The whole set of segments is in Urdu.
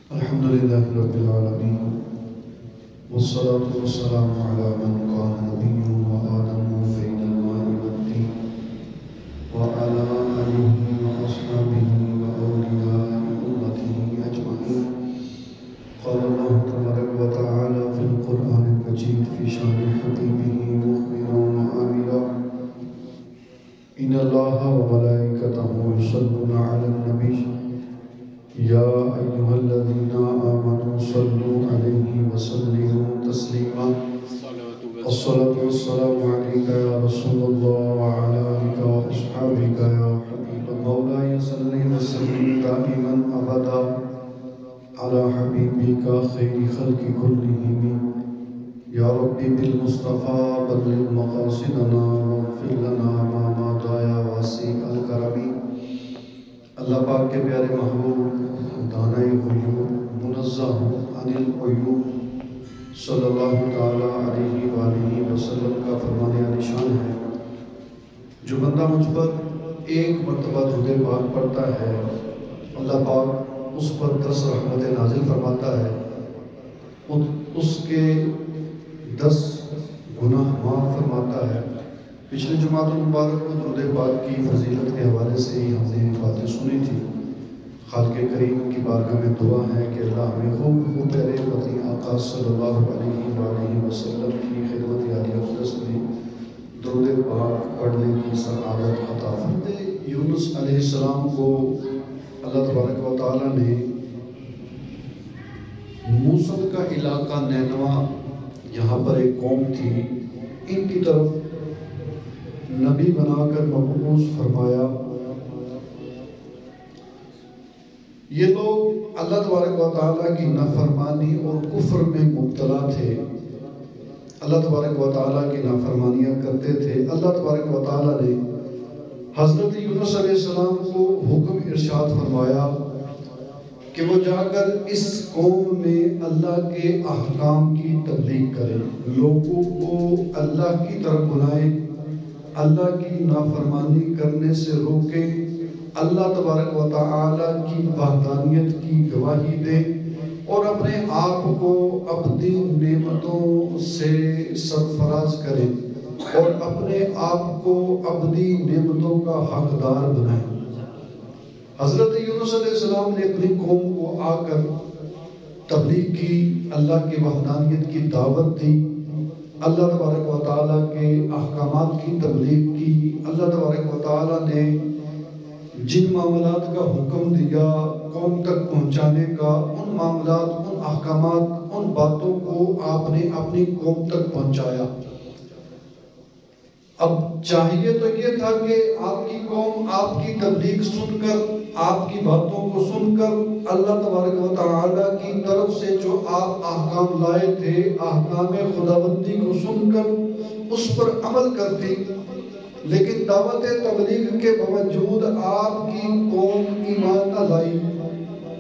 الحمدللہ رب العالمین والصلاة والسلام علی من کان نبی و آدم بین الماء والطین وعلی آلہ وأصحابہ وأولیاء أمته أجمعین. قال اللہ تبارک وتعالی فی القرآن المجید فی شأن حبیبہ مخبرا وآمرا ان اللہ وملائکتہ یصلون علی النبی یا ایہا الذین آمنوا صلوا علیہ وسلموا تسلیما. الصلاة والسلام علیک یا رسول اللہ وعلی آلک واصحابک یا حبیب المولا صل وسلم دائما ابدا علی حبیبک خیر خلق کلہم یا ربی بالمصطفیٰ بلغ مقاصدنا واغفر لنا ما مضى یا واسع الکرم. اللہ پاک کے پیارے محبوب دانۂ غیوب منزہ عن العیوب صلی اللہ تعالیٰ علیہ وآلہ وسلم کا فرمان نشان ہے، جو بندہ مجھ پر ایک مرتبہ درود پاک پڑھتا ہے اللہ پاک اس پر 10 رحمت نازل فرماتا ہے، اس کے 10 گناہ معاف فرماتا ہے. پچھلے جمعہ المبارک کو درود پاک کی فضیلت کے حوالے سے ہی ہم نے باتیں سنی تھی. خالق کریم کی بارگاہ میں دعا ہے کہ اللہ ہمیں خوب پیارے پتی آقا صلی اللہ علیہ وآلہ وسلم کی خدمت عالی اقدس میں درود پاک پڑھنے کی سعادت عطا فرمائے. یونس علیہ السلام کو اللہ تبارک و تعالی نے موصل کا علاقہ نینوا، یہاں پر ایک قوم تھی، ان کی طرف نبی بنا کر مبعوث فرمایا. یہ لوگ اللہ تبارک و تعالیٰ کی نافرمانی اور کفر میں مبتلا تھے، اللہ تبارک و تعالیٰ کی نافرمانیاں کرتے تھے. اللہ تبارک و تعالیٰ نے حضرت یونس علیہ السلام کو حکم ارشاد فرمایا کہ وہ جا کر اس قوم میں اللہ کے احکام کی تبلیغ کریں، لوگوں کو اللہ کی طرف بلائیں، اللہ کی نافرمانی کرنے سے روکیں، اللہ تبارک و تعالی کی وحدانیت کی گواہی دیں اور اپنے آپ کو اپنی نعمتوں سے سرفراز کریں اور اپنے آپ کو اپنی نعمتوں کا حقدار بنائیں. حضرت یونس علیہ السلام نے اپنی قوم کو آ کر تبلیغ کی، اللہ کی وحدانیت کی دعوت دی، اللہ تبارک و تعالیٰ کے احکامات کی تبلیغ کی. اللہ تبارک و تعالیٰ نے جن معاملات کا حکم دیا قوم تک پہنچانے کا، ان معاملات، ان احکامات، ان باتوں کو آپ نے اپنی قوم تک پہنچایا. اب چاہیے تو یہ تھا کہ آپ کی قوم آپ کی تبلیغ سن کر، آپ کی باتوں کو سن کر، اللہ تبارک و تعالیٰ کی طرف سے جو آپ احکام لائے تھے، احکام خداوندی کو سن کر اس پر عمل کرتی. لیکن دعوت تبلیغ کے باوجود آپ کی قوم ایمان نہ لائی،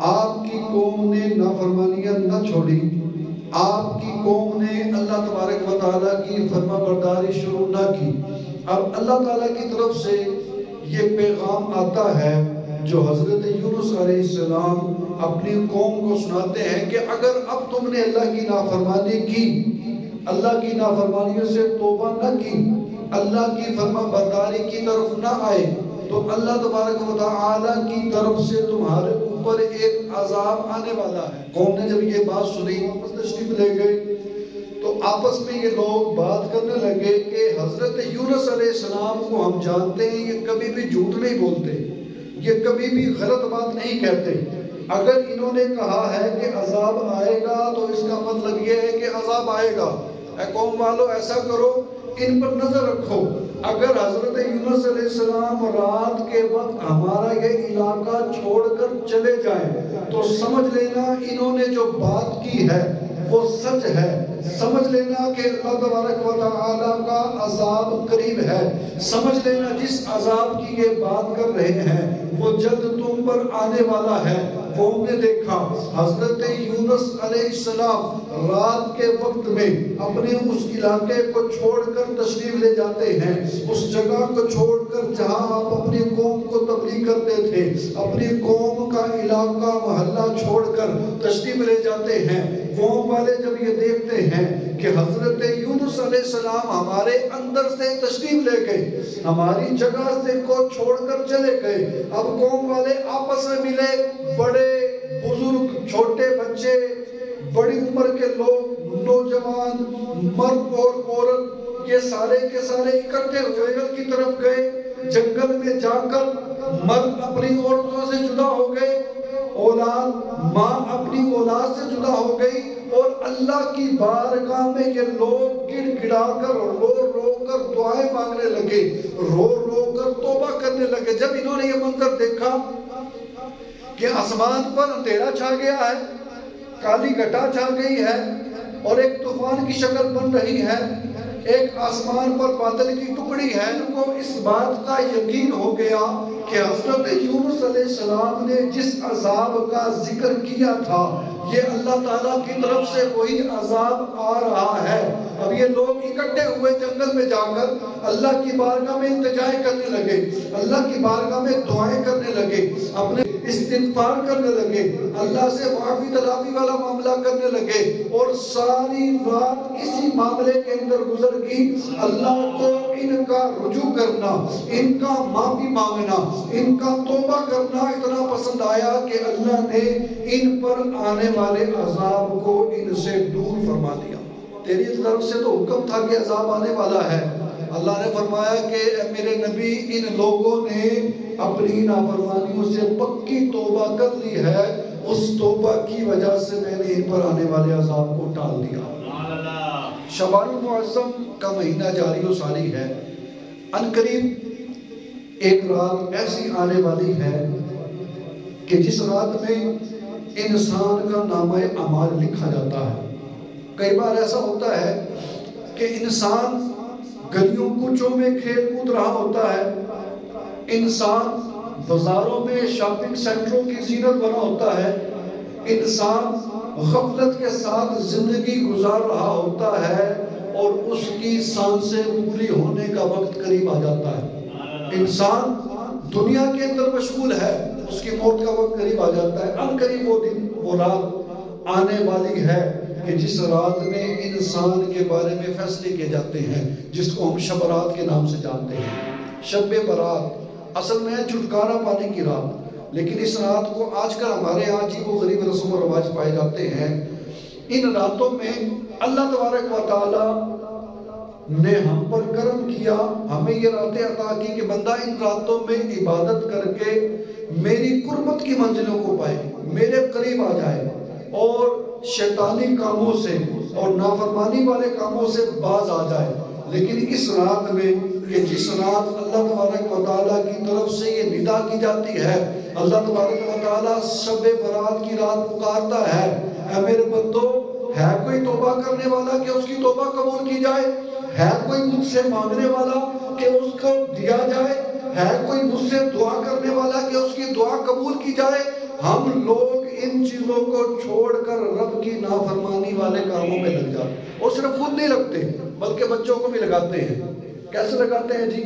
آپ کی قوم نے نافرمانیاں نہ چھوڑی، آپ کی قوم نے اللہ تبارک و تعالیٰ کی فرما برداری شروع نہ کی. اب اللہ تعالیٰ کی طرف سے یہ پیغام آتا ہے جو حضرت یونس علیہ السلام اپنی قوم کو سناتے ہیں کہ اگر اب تم نے اللہ کی نافرمانی کی، اللہ کی نافرمانیوں سے توبہ نہ کی، اللہ کی فرما برداری کی طرف نہ آئے، تو اللہ تبارک و تعالیٰ کی طرف سے تمہارے اوپر ایک عذاب آنے والا ہے. قوم نے جب یہ بات سنی واپس تشریف لے گئے تو آپس میں یہ لوگ بات کرنے لگے کہ حضرت یونس علیہ السلام کو ہم جانتے ہیں، یہ کبھی بھی جھوٹ نہیں بولتے، یہ کبھی بھی غلط بات نہیں کہتے. اگر انہوں نے کہا ہے کہ عذاب آئے گا تو اس کا مطلب یہ ہے کہ عذاب آئے گا. اے قوم والو، ایسا کرو، ان پر نظر رکھو، اگر حضرت یونس علیہ السلام رات کے وقت ہمارا یہ علاقہ چھوڑ کر چلے جائیں تو سمجھ لینا انہوں نے جو بات کی ہے وہ سچ ہے، سمجھ لینا کہ اللہ تبارک و تعالیٰ کا عذاب قریب ہے، سمجھ لینا جس عذاب کی یہ بات کر رہے ہیں وہ جلد تم پر آنے والا ہے. قوم نے دیکھا حضرت یونس علیہ السلام رات کے وقت میں اپنے اس علاقے کو چھوڑ کر تشریف لے جاتے ہیں، اس جگہ کو چھوڑ کر جہاں آپ اپنی قوم کو تبلیغ کرتے تھے، اپنی قوم کا علاقہ محلہ چھوڑ کر تشریف لے جاتے ہیں. قوم والے جب یہ دیکھتے ہیں کہ حضرت یونس علیہ السلام ہمارے اندر سے تشریف لے گئے, ہماری جگہ سے کو چھوڑ کر چلے گئے, اب قوم والے آپس میں ملے, بڑے بزرگ چھوٹے بچے بڑی عمر کے لوگ نوجوان مرد اور عورت یہ سارے کے سارے اکٹھے جنگل کی طرف گئے. جنگل میں جا کر مرد اپنی عورتوں سے جدا ہو گئے, اولاد ماں اپنی اولاد سے جدا ہو گئی, اور اللہ کی بارگاہ میں یہ لوگ گڑ گڑا کر رو رو کر دعائیں مانگنے لگے, رو رو کر توبہ کرنے لگے. جب انہوں نے یہ منظر دیکھا کہ آسمان پر اندھیرا چھا گیا ہے, کالی گھٹا چھا گئی ہے اور ایک طوفان کی شکل بن رہی ہے, ایک آسمان پر بادل کی ٹکڑی ہے, ان کو اس بات کا یقین ہو گیا کہ حضرت یونس علیہ السلام نے جس عذاب کا ذکر کیا تھا یہ اللہ تعالیٰ کی طرف سے وہی عذاب آ رہا ہے. اب یہ لوگ اکٹھے ہوئے جنگل میں جا کر اللہ کی بارگاہ میں التجائیں کرنے لگے, اللہ کی بارگاہ میں دعائیں کرنے لگے, اپنے استغفار کرنے لگے, اللہ سے معافی تلافی والا معاملہ کرنے لگے, اور ساری رات اسی معاملے کے اندر گزر گئی. اللہ کو ان کا رجوع کرنا, ان کا معافی مانگنا, ان کا توبہ کرنا اتنا پسند آیا کہ اللہ نے ان پر آنے والے عذاب کو ان سے دور فرما دیا. تیری طرف سے تو حکم تھا کہ عذاب آنے والا ہے. اللہ نے فرمایا کہ اے میرے نبی ان لوگوں نے اپنی نافرمانیوں سے پکی توبہ کر لی ہے, اس توبہ کی وجہ سے میں نے ان پر آنے والے عذاب کو ٹال دیا. شعبان المعظم کا مہینہ جاری و ساری ہے. ان قریب ایک رات ایسی آنے والی ہے کہ جس رات میں انسان کا نامہ اعمال لکھا جاتا ہے. کئی بار ایسا ہوتا ہے کہ انسان گلیوں کوچوں میں کھیل کود رہا ہوتا ہے, انسان بازاروں میں شاپنگ سینٹروں کی زینت بنا ہوتا ہے, انسان غفلت کے ساتھ زندگی گزار رہا ہوتا ہے اور اس کی سانسیں پوری ہونے کا وقت قریب آ جاتا ہے. انسان دنیا کے اندر مشغول ہے, اس کی موت کا وقت قریب آ جاتا ہے. ان قریب وہ دن وہ رات آنے والی ہے کہ جس رات میں انسان کے بارے میں فیصلے کیے جاتے ہیں, جس کو ہم شب برات کے نام سے جانتے ہیں. شب برات اصل میں چھٹکارا پانے کی رات, لیکن اس رات کو آج کل ہمارے ہاں عجیب و غریب رسم و رواج پائے جاتے ہیں. ان راتوں میں اللہ تبارک و تعالی نے ہم پر کرم کیا, ہمیں یہ راتیں عطا کی کہ بندہ ان راتوں میں عبادت کر کے میری قربت کی منزلوں کو پائے, میرے قریب آ جائے اور شیطانی کاموں سے اور نافرمانی والے کاموں سے باز آ جائے. لیکن اس رات میں کہ جس رات اللہ تبارک و تعالیٰ کی طرف سے یہ ندا کی جاتی ہے, اللہ تبارک و تعالیٰ شب برات کی رات پکارتا ہے, اے میرے بندو ہے کوئی توبہ کرنے والا کہ اس کی توبہ قبول کی جائے, ہے کوئی مجھ سے مانگنے والا کہ اس کو دیا جائے, ہے کوئی مجھ سے دعا کرنے والا کہ اس کی دعا قبول کی جائے. ہم لوگ ان چیزوں کو چھوڑ کر رب کی نافرمانی والے کاموں میں لگ جاتے ہیں, اور صرف خود نہیں لگتے بلکہ بچوں کو بھی لگاتے ہیں. کیسے لگاتے ہیں جی؟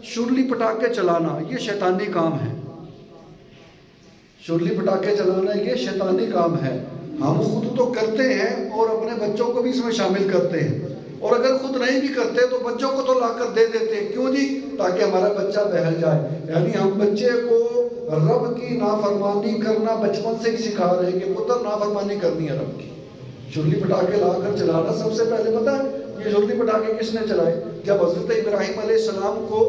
شرلی پٹاخے چلانا یہ شیطانی کام ہے, شرلی پٹاخے چلانا یہ شیطانی کام ہے. ہم خود تو کرتے ہیں اور اپنے بچوں کو بھی اس میں شامل کرتے ہیں, اور اگر خود نہیں بھی کرتے تو بچوں کو تو لا کر دے دیتے ہیں. کیوں جی؟ تاکہ ہمارا بچہ بہل جائے. یعنی ہم بچے کو رب کی نافرمانی کرنا بچپن سے ہی سکھا رہے ہیں کہ پتر نافرمانی کرنی ہے رب کی. شرلی پٹاخے لا کر چلانا سب سے پہلے پتہ ہے یہ شرلی پٹاخے کس نے چلائے؟ جب حضرت ابراہیم علیہ السلام کو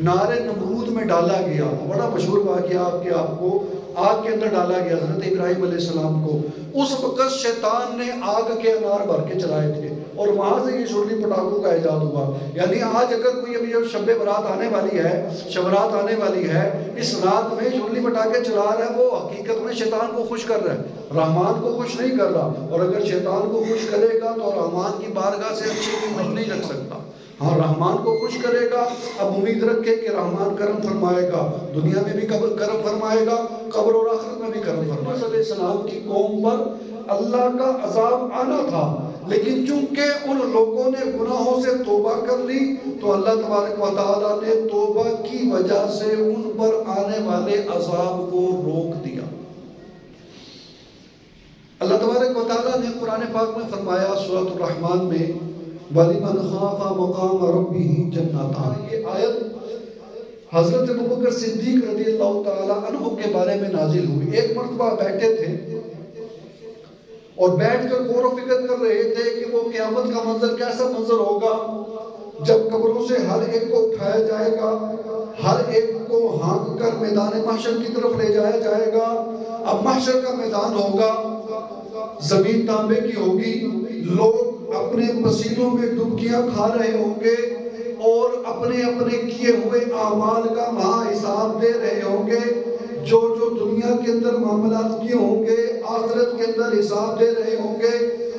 نار نمرود میں ڈالا گیا, بڑا مشہور واقعہ آپ کو آگ کے اندر ڈالا گیا حضرت ابراہیم علیہ السلام کو. اس وقت شیطان نے آگ کے انار بھر کے چلائے تھے اور وہاں سے یہ شرلی پٹاخوں کا ایجاد ہوا. یعنی آج اگر کوئی ابھی شب برات آنے والی ہے, شبرات آنے والی ہے, اس رات میں شرلی پٹاخے چلا رہا ہے, وہ حقیقت میں شیطان کو خوش کر رہا ہے, رحمان کو خوش نہیں کر رہا. اور اگر شیطان کو خوش کرے گا تو رحمان کی بارگاہ سے اچھی امید نہیں رکھ سکتا. ہاں رحمان کو خوش کرے گا, اب امید رکھے کہ رحمان کرم فرمائے گا, دنیا میں بھی کرم فرمائے گا, قبر اور آخرت میں بھی کرم فرمائے گا. علیہ السلام کی قوم پر اللہ کا عذاب آنا تھا, لیکن چونکہ ان لوگوں نے گناہوں سے توبہ کر لی تو اللہ تبارک و تعالیٰ نے توبہ کی وجہ سے ان پر آنے والے عذاب کو روک دیا. قرآن پاک میں فرمایا سورۃ الرحمن میں وَلِمَنْ خَافَ مَقَامَ رَبِّهِ جَنَّتَانِ، یہ آیت حضرت ابوبکر صدیق رضی اللہ تعالیٰ عنہ کے بارے میں نازل ہوئی۔ ایک مرتبہ بیٹھے تھے اور بیٹھ کر غور و فکر کر رہے تھے کہ وہ قیامت کا منظر کیسا منظر ہوگا جب قبروں سے ہر ایک کو اٹھایا جائے گا، ہر ایک کو ہانک کر میدان محشر کی طرف لے جایا جائے گا۔ اب محشر کا میدان ہوگا، زمین تانبے کی ہوگی، لوگ اپنے پسینوں میں ڈبکیاں کھا رہے ہوں گے اور اپنے اپنے کیے ہوئے اعمال کا وہاں حساب دے رہے ہوں گے۔ جو دنیا کے اندر معاملات کیے ہوں گے آخرت کے اندر حساب دے رہے ہوں گے،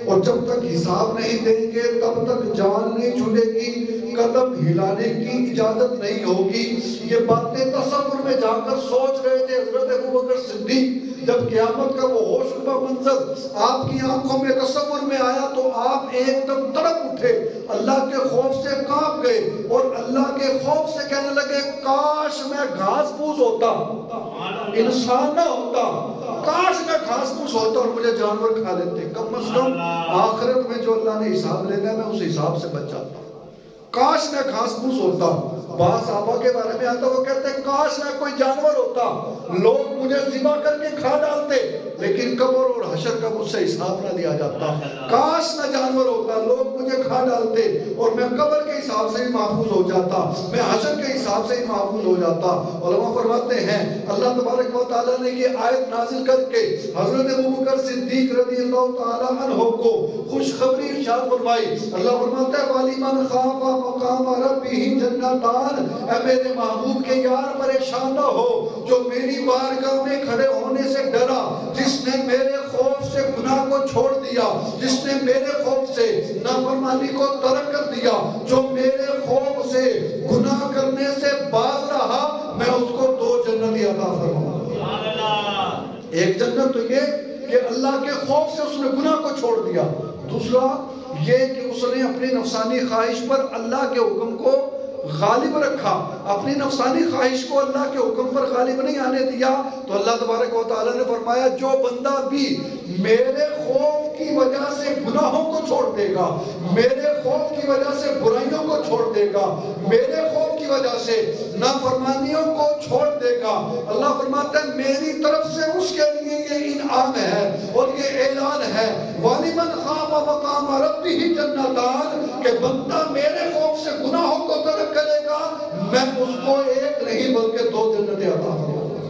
اور جب تک حساب نہیں دیں گے تب تک جان نہیں چھوٹے گی، قدم ہلانے کی اجازت نہیں ہوگی۔ یہ باتیں تصور میں جا کر سوچ رہے تھے حضرت ابوبکر صدیق۔ جب قیامت کا وہ ہوش ربا منظر آپ کی آنکھوں میں تصور میں آیا تو آپ ایک دم تڑپ اٹھے، اللہ کے خوف سے کانپ گئے اور اللہ کے خوف سے کہنے لگے کاش میں گھاس پھوس ہوتا، انسان نہ ہوتا، کاش میں گھاس پھوس ہوتا اور مجھے جانور کھا لیتے، کم از کم آخرت میں جو اللہ نے حساب لینا ہے میں اس حساب سے بچ جاتا۔ کاش میں گھاس پھوس ہوتا۔ بعض صحابہ کے بارے میں آتا وہ کہتے ہیں کاش میں کوئی جانور ہوتا، لوگ مجھے ذبح کر کے کھا ڈالتے لیکن قبر اور حشر کا مجھ سے حساب نہ لیا جاتا۔ کاش میں جانور ہوتا، لوگ مجھے کھا ڈالتے اور میں قبر کے حساب سے ہی محفوظ ہو جاتا، میں حشر کے حساب سے ہی محفوظ ہو جاتا۔ علماء فرماتے ہیں اللہ تبارک و تعالیٰ نے یہ آیت نازل کر کے حضرت ابوبکر صدیق رضی اللہ تعالیٰ عنہ کو خوشخبری ارشاد فرمائی۔ اللہ فرماتا ہے وَلِمَنْ خَافَ مَقَامَ رَبِّهِ جَنَّتَانِ، اے میرے محبوب کے یار پریشان نہ ہو جو میری بارگاہ میں کھڑے ہونے سے ڈرا، جس نے میرے خوف سے گناہ کو چھوڑ دیا، جس نے میرے خوف سے نافرمانی کو ترک کر دیا، جو میرے خوف سے گناہ کرنے سے باز رہا، میں اس کو 2 جنت عطا فرماؤں گا۔ ایک جنت تو یہ کہ اللہ کے خوف سے اس نے گناہ کو چھوڑ دیا، دوسرا یہ کہ اس نے اپنی نفسانی خواہش پر اللہ کے حکم کو غالب رکھا، اپنی نفسانی خواہش کو اللہ کے حکم پر غالب نہیں آنے دیا۔ تو اللہ تبارک و تعالیٰ نے فرمایا جو بندہ بھی میرے خوف کی وجہ سے گناہوں کو چھوڑ دے گا، میرے خوف کی وجہ سے برائیوں کو چھوڑ دے گا، میرے خوف کی وجہ سے نافرمانیوں کو چھوڑ دے گا، اللہ فرماتا ہے میری طرف سے اس کے لیے یہ انعام ہے اور یہ اعلان ہے وَلِمَنْ خَافَ مَقَامَ رَبِّهِ جَنَّتَانِ، کہ بندہ میرے خوف سے گناہوں کو ترک کرے گا میں اس کو ایک نہیں بلکہ 2 جنتیں عطا فرماؤں گا۔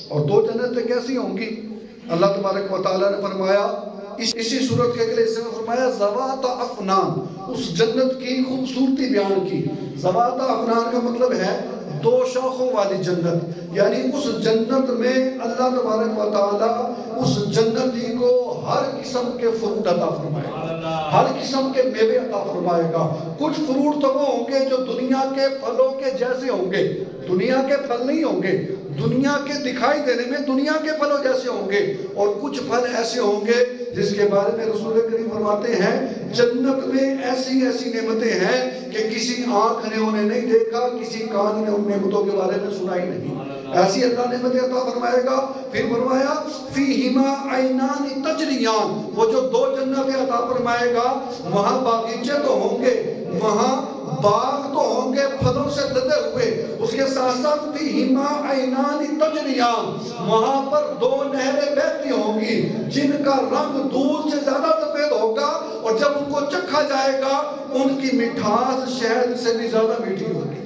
اور 2 جنتیں کیسی ہوں گی؟ اللہ تبارک و تعالیٰ نے فرمایا اسی صورت کے اگلے حصے میں فرمایا ذوات افنان، اس جنت کی خوبصورتی بیان کی۔ ذوات افنان کا مطلب ہے 2 شاخوں والی جنت، یعنی اس جنت میں اللہ تبارک و تعالیٰ اس جنتی کو ہر قسم کے فروٹ عطا فرمائے گا، ہر قسم کے میوے عطا فرمائے گا۔ کچھ فروٹ تو وہ ہوں گے جو دنیا کے پھلوں کے جیسے ہوں گے، دنیا کے پھل نہیں ہوں گے، دنیا کے دکھائی دینے میں دنیا کے پھلوں جیسے ہوں گے، اور کچھ پھل ایسے ہوں گے جس کے بارے میں رسول کریم فرماتے ہیں جنت میں ایسی ایسی نعمتیں ہیں کہ کسی آنکھ نے انہیں نہیں دیکھا، کسی کان نے ان نعمتوں کے بارے میں سنا ہی نہیں، ایسی اللہ نعمتیں عطا فرمائے گا۔ پھر فرمایا فیہما عینان تجریان، وہ جو 2 جنتیں عطا فرمائے گا وہاں باغیچے تو ہوں گے، وہاں باغ تو ہوں گے پھلوں سے لدے ہوئے، اس کے ساتھ ساتھ فیہما عینان تجریان، وہاں پر 2 نہریں بہتی ہوں گی جن کا رنگ دودھ سے زیادہ سفید ہوگا، اور جب ان کو چکھا جائے گا ان کی مٹھاس شہد سے بھی زیادہ میٹھی ہوگی۔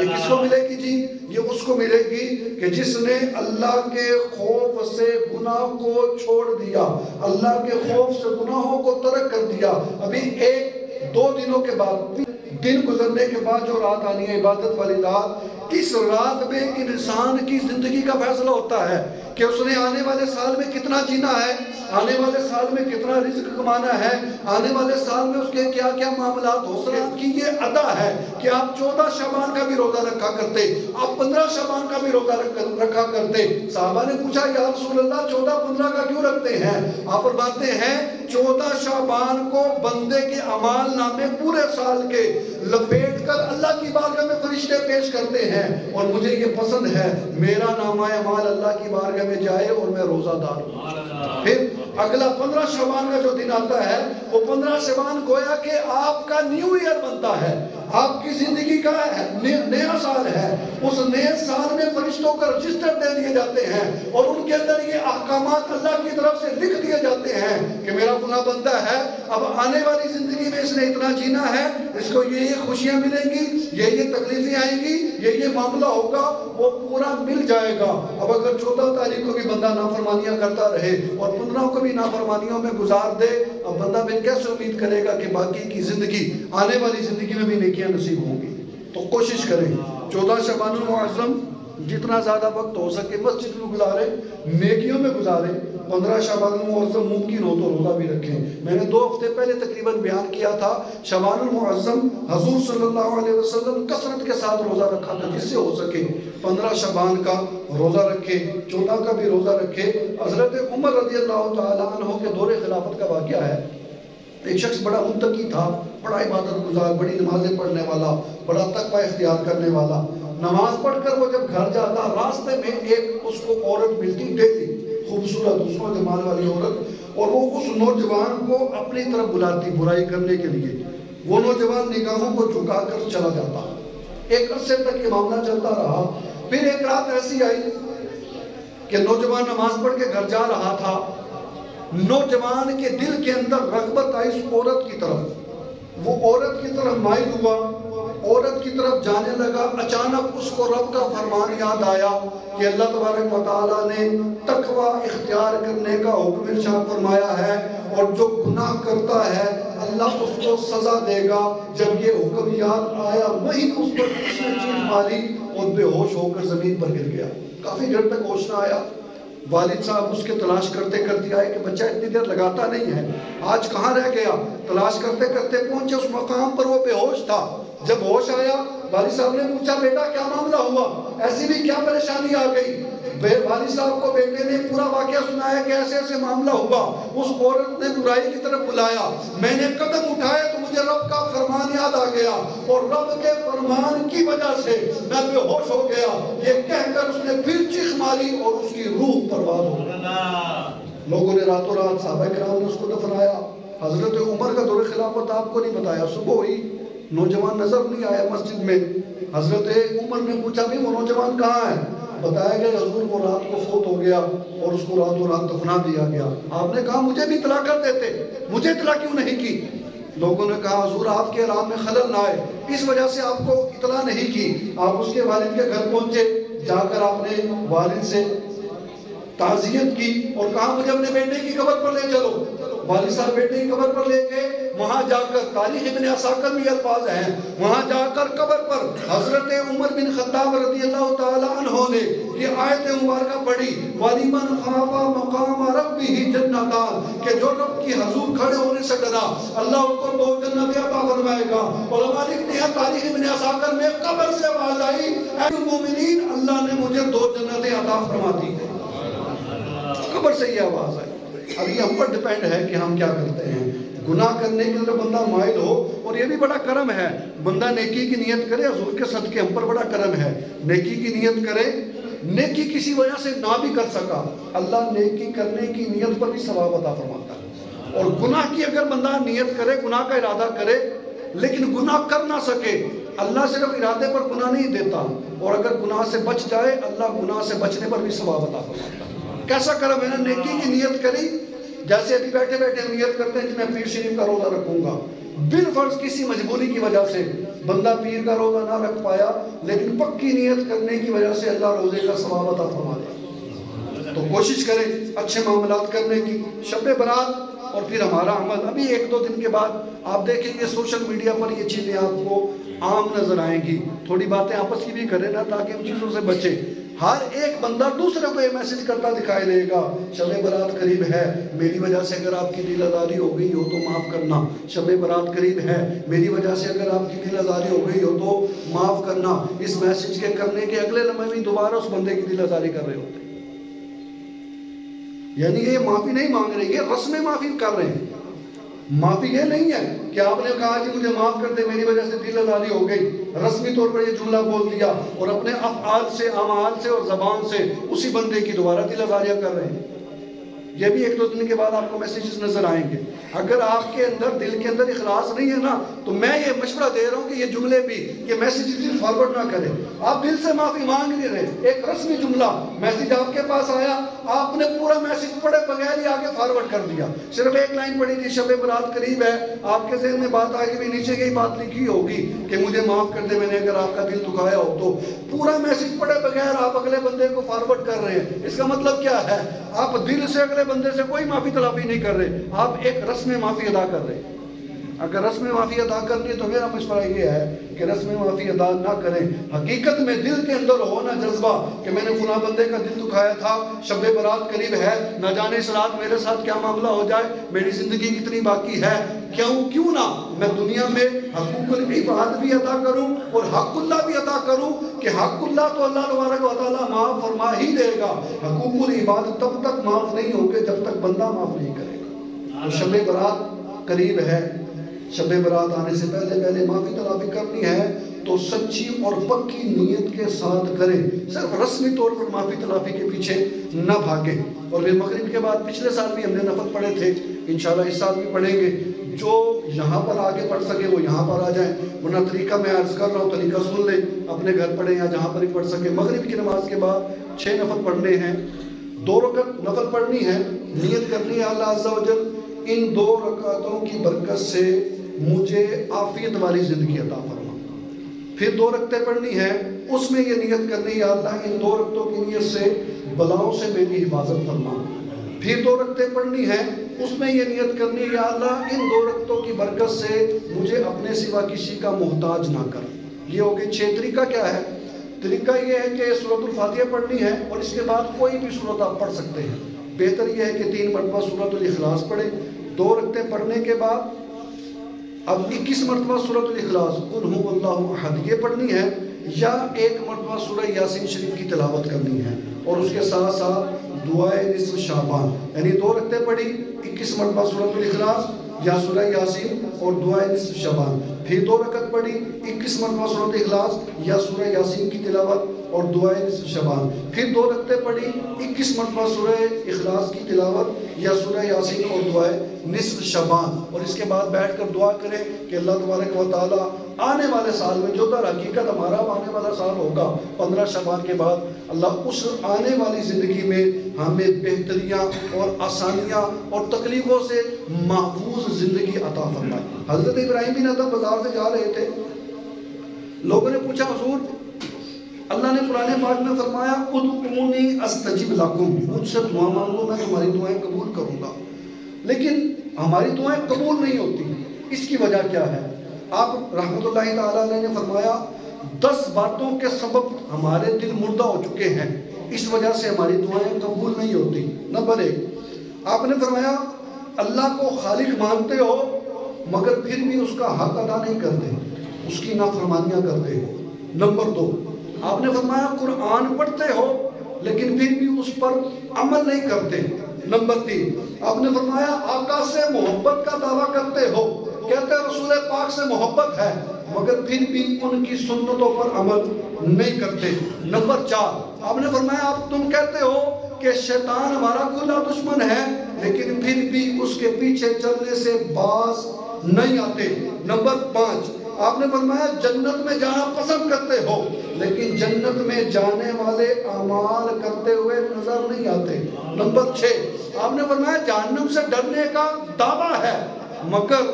یہ کس کو ملے گی جی؟ یہ اس کو ملے گی کہ جس نے اللہ کے خوف سے گناہ کو چھوڑ دیا، اللہ کے خوف سے گناہوں کو ترک کر دیا۔ ابھی 1-2 دنوں کے بعد، دن گزرنے کے بعد جو رات آنی ہے عبادت والی رات، کس رات میں انسان کی زندگی کا فیصلہ ہوتا ہے کہ اس نے آنے والے سال میں کتنا جینا ہے، آنے والے سال میں کتنا رزق کمانا ہے، آنے والے سال میں اس کے کیا کیا معاملات ہو سکتے ہیں۔ کی یہ ادا ہے کہ آپ 14 شعبان کا بھی روزہ رکھا کرتے، آپ 15 شعبان کا بھی روزہ رکھا کرتے۔ صحابہ نے پوچھا یا رسول اللہ 14-15 کا کیوں رکھتے ہیں؟ آپ فرماتے ہیں 14 شعبان کو بندے کے اعمال نامے پورے سال کے لپیٹ کر اللہ کی بارگاہ میں فرشتے پیش کرتے ہیں، ہیں اور مجھے یہ پسند ہے میرا نامہ اعمال اللہ کی بارگاہ میں جائے اور میں روزہ دار ہوں۔ پھر اگلا 15 شعبان کا جو دن آتا ہے وہ 15 شعبان گویا کہ آپ کا نیو ایئر بنتا ہے، آپ کی زندگی کا نیا سال ہے۔ اس نئے سال میں فرشتوں کا رجسٹر دے دیے جاتے ہیں اور ان کے اندر یہ احکامات اللہ کی طرف سے لکھ دیے جاتے ہیں کہ میرا فلاں بندہ ہے، اب آنے والی زندگی میں اس نے اتنا جینا ہے، اس کو یہ خوشیاں ملیں گی، یہ تکلیفیں آئیں گی، یہ معاملہ ہوگا، وہ پورا مل جائے گا۔ اب اگر 14 تاریخ کو بھی بندہ نافرمانیاں کرتا رہے اور 15 کو بھی نافرمانیوں میں گزار دے، اب بندہ پھر کیسے امید کرے گا کہ باقی کی زندگی، آنے والی زندگی میں بھی نیکیاں نصیب ہوں گی؟ تو کوشش کریں 14 شعبان المعظم جتنا زیادہ وقت ہو سکے مسجد میں گزاریں، نیکیوں میں گزاریں۔ 15 شعبان المعظم ممکن ہو تو روزہ بھی رکھیں۔ میں نے 2 ہفتے پہلے تقریباً بیان کیا تھا شعبان المعظم حضور صلی اللہ علیہ وسلم کثرت کے ساتھ روزہ رکھا تھا، جس سے ہو سکے 15 شعبان کا روزہ رکھے، 14 کا بھی روزہ رکھے۔ حضرت عمر رضی اللہ تعالیٰ عنہ کے دور خلافت کا واقعہ ہے۔ ایک شخص بڑا متقی تھا، بڑا عبادت گزار، بڑی نمازیں پڑھنے والا، بڑا تقوی اختیار کرنے والا۔ نماز پڑھ کر وہ جب گھر جاتا، راستے میں ایک اس کو عورت ملتی، ڈیلی خوبصورت حسن و جمال والی عورت، اور وہ اس نوجوان کو اپنی طرف بلاتی برائی کرنے کے لیے۔ وہ نوجوان نگاہوں کو جھکا کر چلا جاتا۔ ایک عرصے تک یہ معاملہ چلتا رہا۔ پھر ایک رات ایسی آئی کہ نوجوان نماز پڑھ کے گھر جا رہا تھا، نوجوان کے دل کے اندر رغبت آئی اس عورت کی طرف، وہ عورت کی طرف مائل ہوا، عورت کی طرف جانے لگا۔ اچانک اس کو رب کا فرمان یاد آیا کہ اللہ تبارک و تعالیٰ نے تقوی اختیار کرنے کا حکم ارشاد فرمایا ہے، اور جو گناہ کرتا ہے اللہ اس کو سزا دے گا۔ جب یہ حکم یاد آیا وہی اس پر اس نے چیخ ماری اور بے ہوش ہو کر زمین پر گر گیا۔ کافی دیر تک ہوش نہ آیا۔ والد صاحب اس کے تلاش کرتے کرتے آئے کہ بچہ اتنی دیر لگاتا نہیں ہے، آج کہاں رہ گیا؟ تلاش کرتے کرتے پہنچے اس مقام پر، وہ بے ہوش تھا۔ جب ہوش آیا والد صاحب نے پوچھا بیٹا کیا معاملہ ہوا، ایسی بھی کیا پریشانی آ گئی؟ والد صاحب کو بیٹے نے پورا واقعہ سنایا کہ ایسے ایسے معاملہ ہوا، اس عورت نے برائی کی طرف بلایا، میں نے قدم اٹھائے تو مجھے رب کا فرمان یاد آ گیا، اور رب کے فرمان کی وجہ سے میں بے ہوش ہو گیا۔ یہ کہہ کر اس نے پھر چیخ ماری اور اس کی روح پرواز ہو گئی۔ لوگوں نے راتوں رات صحابہ کرام نے اس کو دفنایا۔ حضرت عمر کا دور خلافت آپ کو نہیں بتایا، صبح ہوئی نوجوان نظر نہیں آیا مسجد میں۔ حضرت عمر نے پوچھا بھی وہ نوجوان کہاں ہے؟ بتایا گیا حضور وہ رات کو فوت ہو گیا اور اس کو راتوں رات دفنا دیا گیا۔ آپ نے کہا مجھے بھی اطلاع کر دیتے، مجھے اطلاع کیوں نہیں کی؟ لوگوں نے کہا حضور آپ کے اعلان میں خلل نہ آئے، اس وجہ سے آپ کو اطلاع نہیں کی۔ آپ اس کے والد کے گھر پہنچے، جا کر آپ نے والد سے تعزیت کی اور کہا مجھے اپنے بیٹے کی قبر پر لے چلو۔ والد صاحب بیٹے کی قبر پر لے گئے۔ وہاں جا کر تاریخ ابن عساکر میں الفاظ ہیں، وہاں جا کر قبر پر حضرت عمر بن خطاب رضی اللہ تعالیٰ عنہ نے یہ آیت مبارکہ پڑھی، وَلِمَنْ خَافَ مَقَامَ رَبِّهِ جَنَّتَانِ، کہ جو رب کی حضور کھڑے ہونے سے ڈرا اللہ اس کو 2 جنتیں عطا فرمائے گا۔ علماء لکھتے ہیں تاریخ ابن عساکر میں قبر سے آواز آئی، اے مومنین اللہ نے مجھے 2 جنتیں عطا فرما دی۔ قبر سے یہ آواز آئی۔ اب یہ ہم پر ڈیپینڈ ہے کہ ہم کیا کرتے ہیں۔ گناہ کرنے کے اندر بندہ مائل ہو، اور یہ بھی بڑا کرم ہے، بندہ نیکی کی نیت کرے، حضور کے صدقے ہم پر بڑا کرم ہے، نیکی کی نیت کرے، نیکی کسی وجہ سے نہ بھی کر سکا، اللہ نیکی کرنے کی نیت پر بھی ثواب عطا فرماتا ہے۔ اور گناہ کی اگر بندہ نیت کرے، گناہ کا ارادہ کرے لیکن گناہ کر نہ سکے، اللہ صرف ارادے پر گناہ نہیں دیتا، اور اگر گناہ سے بچ جائے اللہ گناہ سے بچنے پر بھی ثواب عطا فرماتا ہے۔ کیسا کرم ہے نا، نیکی کی نیت کری، جیسے ابھی بیٹھے بیٹھے نیت کرتے ہیں کہ میں پیر شریف کا روزہ رکھوں گا، بالفرض کسی مجبوری کی وجہ سے بندہ پیر کا روزہ نہ رکھ پایا، لیکن پکی نیت کرنے کی وجہ سے اللہ روزے کا ثواب عطا فرما دے۔ تو کوشش کریں اچھے معاملات کرنے کی۔ شب برات اور پھر ہمارا عمل، ابھی 1-2 دن کے بعد آپ دیکھیں گے سوشل میڈیا پر یہ چیزیں آپ کو عام نظر آئیں گی، تھوڑی باتیں آپس کی بھی کریں نا تاکہ ان چیزوں سے بچیں۔ ہر ایک بندہ دوسرے کو یہ میسج کرتا دکھائی دے گا، شب برات قریب ہے، میری وجہ سے اگر آپ کی دل آزاری ہو گئی ہو تو معاف کرنا، شب برات قریب ہے، میری وجہ سے اگر آپ کی دل آزاری ہو گئی ہو تو معاف کرنا۔ اس میسج کے کرنے کے اگلے لمحے بھی دوبارہ اس بندے کی دل آزاری کر رہے ہوتے ہیں۔ یعنی یہ معافی نہیں مانگ رہے، یہ رسم معافی کر رہے ہیں۔ معافی یہ نہیں ہے کہ آپ نے کہا جی مجھے معاف کر دے میری وجہ سے دل آزاری ہو گئی، رسمی طور پر یہ جملہ بول دیا اور اپنے افعال سے، اعمال سے اور زبان سے اسی بندے کی دوبارہ دل آزاریاں کر رہے ہیں۔ یہ بھی 1-2 دن کے بعد آپ کو میسیجز نظر آئیں گے۔ اگر آپ کے اندر دل کے اندر اخلاص نہیں ہے نا، تو میں یہ مشورہ دے رہا ہوں کہ یہ جملے بھی، یہ میسیجز بھی فارورڈ نہ کریں۔ آپ دل سے معافی مانگ نہیں رہے، ایک رسمی جملہ میسیج آپ کے پاس آیا، آپ نے پورا میسیج پڑھے بغیر ہی آگے فارورڈ کر دیا، صرف ایک لائن پڑھی تھی، شب برات قریب ہے، آپ کے ذہن میں بات آئے کہ نیچے کی بات لکھی ہوگی کہ مجھے معاف کر دے میں نے اگر آپ کا دل دکھایا ہو، تو پورا میسیج پڑھے بغیر آپ اگلے بندے کو فارورڈ کر رہے ہیں۔ اس کا مطلب کیا ہے؟ آپ دل سے اگلے بندے سے کوئی معافی تلافی نہیں کر رہے، آپ ایک رسم معافی ادا کر رہے ہیں۔ اگر رسم معافی ادا کرنی ہے تو میرا مشورہ یہ ہے کہ رسم معافی ادا نہ کریں، حقیقت میں دل کے اندر ہو نا جذبہ کہ میں نے فلاں بندے کا دل دکھایا تھا، شب برات قریب ہے، نہ جانے اس رات میرے ساتھ کیا معاملہ ہو جائے، میری زندگی کتنی باقی ہے، کیوں نہ میں دنیا میں حقوق العباد بھی ادا کروں اور حق اللہ بھی ادا کروں، کہ حق اللہ تو اللہ تبارک و تعالیٰ معاف فرما ہی دے گا، حقوق العباد تب تک معاف نہیں ہوں گے جب تک بندہ معاف نہیں کرے گا۔ تو شب برات قریب ہے، شب برات آنے سے پہلے معافی تلافی کرنی ہے تو سچی اور پکی نیت کے ساتھ کریں، صرف رسمی طور پر معافی تلافی کے پیچھے نہ بھاگیں۔ اور پھر مغرب کے بعد پچھلے سال بھی ہم نے نفل پڑھے تھے، انشاءاللہ اس سال بھی پڑھیں گے، جو یہاں پر آگے پڑھ سکے وہ یہاں پر آ جائیں، ورنہ طریقہ میں عرض کر رہا ہوں، طریقہ سن لیں، اپنے گھر پڑھیں یا جہاں پر ہی پڑھ سکے۔ مغرب کی نماز کے بعد 6 نفل پڑھنے ہیں، 2 رکعت نفل پڑھنی ہے، نیت کرنی ہے اللہ عز و جل ان 2 رکعتوں کی برکت سے مجھے عافیت والی زندگی عطا فرما۔ پھر 2 رکعتیں پڑھنی ہیں، اس میں یہ نیت کرنی ہے اللہ ان 2 رکعتوں کی نیت سے بلاؤں سے میری حفاظت فرما۔ پھر 2 رکعتیں پڑھنی ہیں، اس میں یہ نیت کرنی ہے اللہ ان 2 رکعتوں کی برکت سے مجھے اپنے سوا کسی کا محتاج نہ کر۔ یہ ہو گئی 6۔ طریقہ کیا ہے؟ طریقہ یہ ہے کہ سورۃ الفاتحہ پڑھنی ہے اور اس کے بعد کوئی بھی سورت آپ پڑھ سکتے ہیں۔ بہتر یہ ہے کہ 3 مرتبہ سورۃ الاخلاص پڑھیں۔ 2 رکعتیں پڑھنے کے بعد اب 21 مرتبہ سورۃ الاخلاص قل هو اللہ احد یہ پڑھنی ہے، یا 1 مرتبہ سورہ یاسین شریف کی تلاوت کرنی ہے، اور اس کے ساتھ ساتھ دعائے نصف شعبان، یعنی 2 رکعتیں پڑھی، 21 مرتبہ سورۃ الاخلاص یا سورہ یاسین اور دعائے نصف شعبان، پھر 2 رکعت پڑھی، 21 مرتبہ سورۃ الاخلاص یا سورہ یاسین کی تلاوت اور دعائے نصف شعبان، پھر 2 رکعتیں پڑھی، 21 مرتبہ سورہ اخلاص کی تلاوت یا سورہ یاسین اور دعائے نصف شعبان، اور اس کے بعد بیٹھ کر دعا کریں کہ اللہ تبارک و تعالیٰ آنے والے سال میں، جو در حقیقت ہمارا آنے والا سال ہوگا 15 شعبان کے بعد، اللہ اس آنے والی زندگی میں ہمیں بہتریاں اور آسانیاں اور تکلیفوں سے محفوظ زندگی عطا فرمائے۔ حضرت ابراہیم بن ادم بازار سے جا رہے تھے، لوگوں نے پوچھا حضور اللہ نے قرآن پاک میں فرمایا ادعونی استجب لکم، مجھ سے دعا مانگو میں تمہاری دعائیں قبول کروں گا، لیکن ہماری دعائیں قبول نہیں ہوتی، اس کی وجہ کیا ہے؟ آپ رحمت اللہ تعالیٰ علیہ نے فرمایا 10 باتوں کے سبب ہمارے دل مردہ ہو چکے ہیں، اس وجہ سے ہماری دعائیں قبول نہیں ہوتی۔ نمبر 1، آپ نے فرمایا اللہ کو خالق مانتے ہو مگر پھر بھی اس کا حق ادا نہیں کرتے، اس کی نافرمانیاں کرتے ہو۔ نمبر 2، آپ نے فرمایا قرآن پڑھتے ہو لیکن پھر بھی اس پر عمل نہیں کرتے۔ نمبر 3، آپ نے فرمایا آقا سے محبت کا دعویٰ کرتے ہو، کہتے ہیں رسول پاک سے محبت ہے مگر پھر بھی ان کی سنتوں پر عمل نہیں کرتے۔ نمبر 4، آپ نے فرمایا تم کہتے ہو کہ شیطان ہمارا کھلا دشمن ہے لیکن پھر بھی اس کے پیچھے چلنے سے باز نہیں آتے۔ نمبر 5، آپ نے فرمایا جنت میں جانا پسند کرتے ہو لیکن جنت میں جانے والے اعمال کرتے ہوئے نظر نہیں آتے۔ نمبر 6، آپ نے فرمایا جہنم سے ڈرنے کا دعویٰ ہے مگر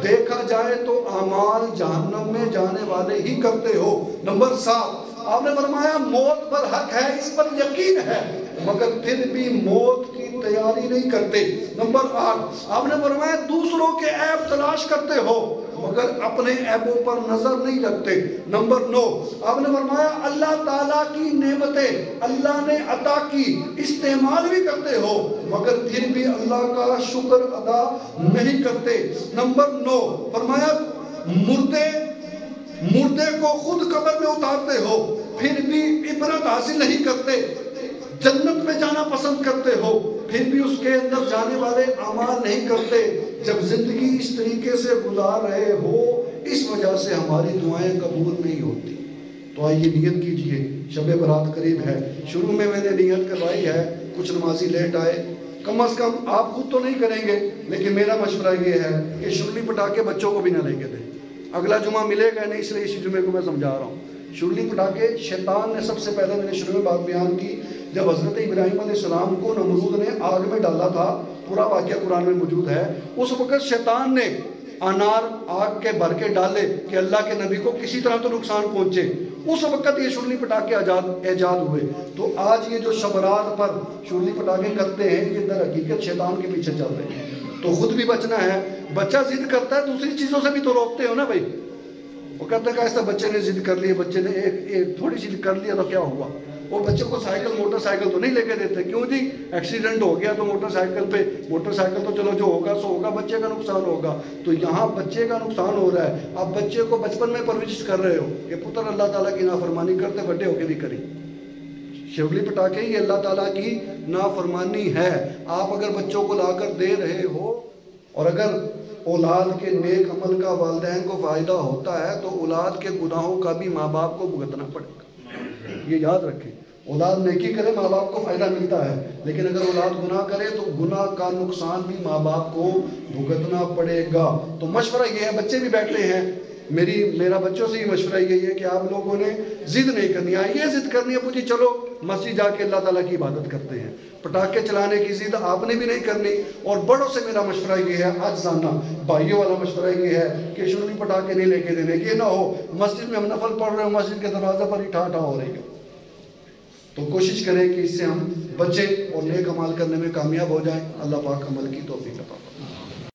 دیکھا جائے تو اعمال جہنم میں جانے والے ہی کرتے ہو۔ نمبر 7، آپ نے فرمایا موت پر حق ہے، اس پر یقین ہے مگر پھر بھی موت کی تیاری نہیں کرتے۔ نمبر 8، آپ نے فرمایا دوسروں کے عیب تلاش کرتے ہو مگر اپنے عیبوں پر نظر نہیں رکھتے۔ نمبر 9، آپ نے فرمایا اللہ تعالیٰ کی نعمتیں اللہ نے عطا کی استعمال بھی کرتے ہو مگر پھر بھی اللہ کا شکر ادا نہیں کرتے۔ نمبر 9، فرمایا مردے کو خود قبر میں اتارتے ہو پھر بھی عبرت حاصل نہیں کرتے، جنت میں جانا پسند کرتے ہو پھر بھی اس کے اندر جانے والے اعمال نہیں کرتے۔ جب زندگی اس طریقے سے گزار رہے ہو اس وجہ سے ہماری دعائیں قبول نہیں ہوتی۔ تو آئیے نیت کیجئے، شب برات قریب ہے، شروع میں نے نیت کروائی ہے، کچھ نمازی لیٹ آئے، کم از کم آپ خود تو نہیں کریں گے لیکن میرا مشورہ یہ ہے کہ شرلی پٹاخے بچوں کو بھی نہ لے کے دیں۔ اگلا جمعہ ملے گا نہیں، اس لیے اسی جمعے کو میں سمجھا رہا ہوں۔ شرلی پٹاخے شیطان نے سب سے پہلے، میں نے شروع میں بات بیان کی، جب حضرت ابراہیم علیہ السلام کو نمرود نے آگ میں ڈالا تھا، پورا واقعہ قرآن میں موجود ہے، اس وقت شیطان نے انار آگ کے بھر کے ڈالے کہ اللہ کے نبی کو کسی طرح تو نقصان پہنچے، اس وقت یہ شرلی پٹاخے ایجاد ہوئے۔ تو آج یہ جو شبرات پر شرلی پٹاخے کرتے ہیں، یہ در حقیقت شیطان کے پیچھے چل رہے ہیں۔ تو خود بھی بچنا ہے۔ بچہ ضد کرتا ہے، دوسری چیزوں سے بھی تو روکتے ہو نا بھائی۔ وہ کہتے ہیں کہ ایسا بچے نے ضد کر لی، بچے نے ایک تھوڑی سی کر لیا تو کیا ہوا؟ وہ بچے کو سائیکل موٹر سائیکل تو نہیں لے کے دیتے، کیوں جی ایکسیڈنٹ ہو گیا تو موٹر سائیکل تو چلو جو ہوگا سو ہوگا، بچے کا نقصان ہوگا۔ تو یہاں بچے کا نقصان ہو رہا ہے، آپ بچے کو بچپن میں پرورش کر رہے ہو کہ پتر اللہ تعالیٰ کی نافرمانی کرتے، بڑے ہو کے بھی کری۔ شرلی پٹاخے یہ اللہ تعالیٰ کی نافرمانی ہے۔ آپ اگر بچوں کو لا کر دے رہے ہو، اور اگر اولاد کے نیک عمل کا والدین کو فائدہ ہوتا ہے تو اولاد کے گناہوں کا بھی ماں باپ کو بھگتنا پڑے گا۔ یہ یاد رکھیں، اولاد نیکی کرے ماں باپ کو فائدہ ملتا ہے، لیکن اگر اولاد گناہ کرے تو گناہ کا نقصان بھی ماں باپ کو بھگتنا پڑے گا۔ تو مشورہ یہ ہے، بچے بھی بیٹھتے ہیں، میرا بچوں سے ہی مشورہ یہی ہے کہ آپ لوگوں نے ضد نہیں کرنی ہے۔ یہ ضد کرنی ہے پوچھی چلو مسجد جا کے اللہ تعالیٰ کی عبادت کرتے ہیں، پٹاخے چلانے کی ضد آپ نے بھی نہیں کرنی۔ اور بڑوں سے میرا مشورہ یہ ہے، عاجزانہ بھائیوں والا مشورہ یہ ہے کہ شرلی پٹاخے نہیں لے کے دینے، یہ نہ ہو مسجد میں ہم نفل پڑھ رہے ہو، مسجد کے دروازے پر ہی ٹھا ٹھا ہو رہی ہے۔ تو کوشش کریں کہ اس سے ہم بچیں اور نیک عمل کرنے میں کامیاب ہو جائیں۔ اللہ پاک عمل کی توفیق عطا